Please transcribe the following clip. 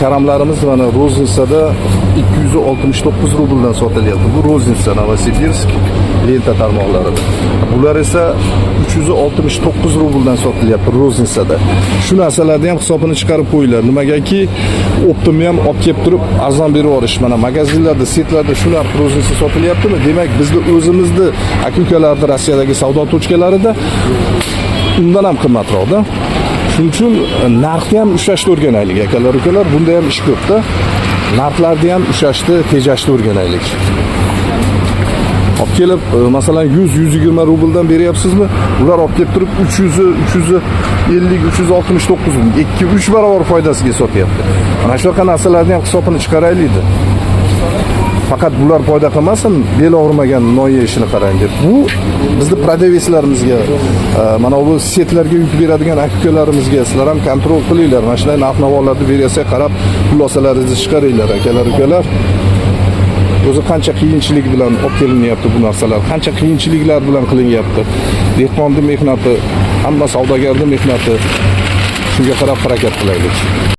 karamlarimiz mana roznitsada 269 rubldan sotilyapti. Bu roznitsa Novosibirsk lenta tarmoqlarida. Bular esa 369 rubldan sotilyapti roznitsada. Shu narsalarni ham hisobini chiqarib qo'yinglar. Nimagaki optimni ham olib kelib turib arzon berib yuborish. Mana magazinlarda, setlarda shu narx roznitsa sotilyaptimi? Demak, bizning o'zimizni aka-ukalarda Rossiyadagi savdo tochkalarida undan ham qimmatroqda. Shuning uchun narxni ham ushlashni o'rganaylik, akalar, ukalar. Bunda ham ish ko'pda. Narxlarni ham ushlashni, tejashni o'rganaylik. Olib kelib, masalan 100-120 rubldan beryapsizmi? Ular olib kelib turib 300, 350, 369 2-3 barobar foydasiga sotyapti. Mana shunaqa narsalarni ham hisobini chiqaraylik. Faqat bular foyda qilmasin, bel og'rimagan noya ishini qarang deb. Bu bizning prodavestlarimizga, mana bu setlarga yuk beradigan aka-ukalarimizga sizlar ham kontrol qilinglar. Mana shunday narx-navolarni bersa qarab, xulosalaringizni chiqaringlar, akalar, ukalar. O'zi qancha qiyinchilik bilan olib kelinyapti bu narsalar, qancha qiyinchiliklar bilan qilinyapti. Dehqonning mehnati, hamma savdogarning mehnati. Shunga qarab harakat qilaylik.